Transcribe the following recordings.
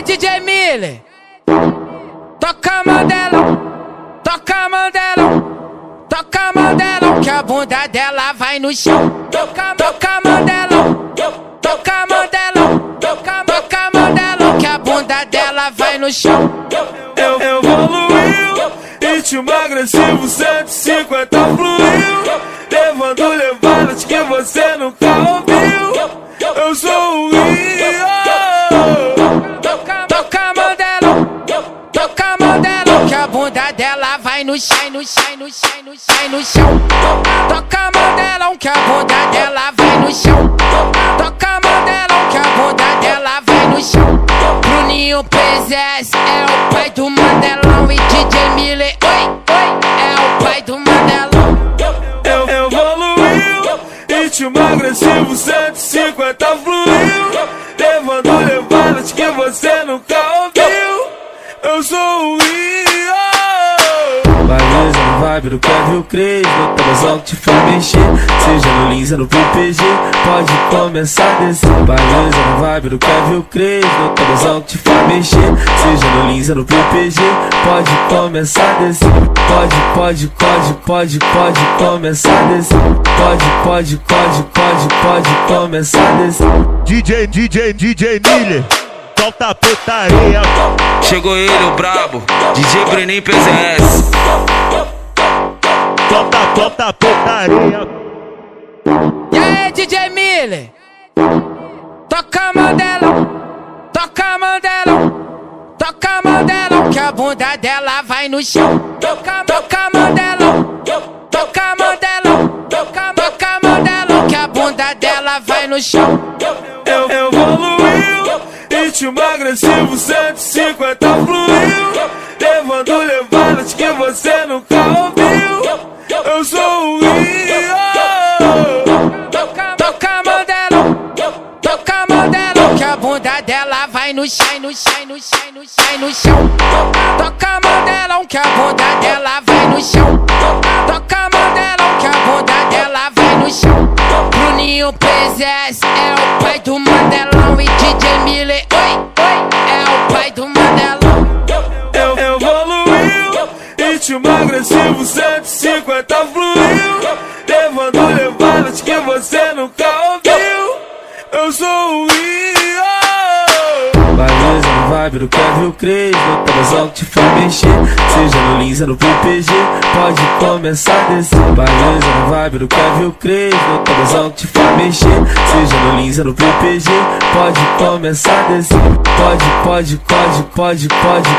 aí, DJ Miller, toca Mandelão, toca Mandelão, toca Mandelão, que a bunda dela vai no chão. Toca Mandelão, toca Mandelão, toca Mandelão, que a bunda dela vai no chão. Eu evoluiu, ritmo agressivo, 150 fluiu, levando levadas que você nunca ouviu. Eu sou o Rio. Toca Mandelão, toca Mandelão, que a bunda dela vai no chão, no chão, no chão, no chão, no chão. Toca Mandelão, que a bunda dela vai no chão. Toca Mandelão, que a bunda dela vai no chão. Bruninho P.Z.S. é o pai do Mandelão e DJ Miller, oi, é o pai do Mandelão. Eu evoluiu, ritmo agressivo, 150 fluiu, levando levadas que você nunca ouviu. Eu sou o Rio. Balança no vibe do Kevin Cres, no tabuzão que te faz mexer. Seja no Lins ou no PPG, pode começar a descer. Balança no vibe do Kevin Cres, no tabuzão que te faz mexer. Seja no Lins ou no PPG, pode começar a descer. Pode começar a descer. Pode começar a descer. DJ Miller, solta a putaria. Chegou ele, o brabo, DJ Bruninho P.Z.S. Solta a putaria. E aí, DJ Miller, toca Mandelão, toca Mandelão, toca Mandelão, que a bunda dela vai no chão. Toca Mandelão, toca Mandelão, toca Mandelão, que a bunda dela vai no chão. Eu evoluiu, ritmo agressivo, 150 fluiu, levando levadas que você nunca ouviu. Eu sou o Rio. Toca Mandelão, toca Mandelão, que a bunda dela vai no chão, no chão, no chão, no chão, no chão. Toca Mandelão, que a bunda dela vai no chão. Toca Mandelão, que a bunda dela vai no chão. Bruninho P.Z.S. é o pai do Mandelão e DJ Miller, oi, é o pai do Mandelão. Eu evoluiu, ritmo agressivo, 150 fluiu, levando levadas que você nunca ouviu. Eu sou o Rio. Balança no vibe do Kevin Cres, no tabuzão que te faz mexer. Seja no Lins ou no PPG, pode começar a descer. Balança no vibe do Kevin Cres, no tabuzão que te faz mexer. Seja no Lins ou no PPG, pode começar a descer. Pode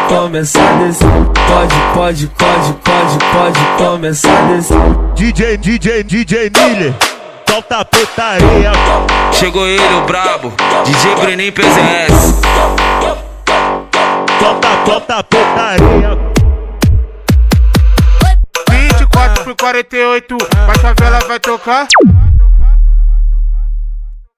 começar a descer. Pode começar a descer. DJ Miller, solta a putaria. Chegou ele, o brabo, DJ Bruninho P.Z.S. Solta a putaria. 24 por 48, a favela vai tocar.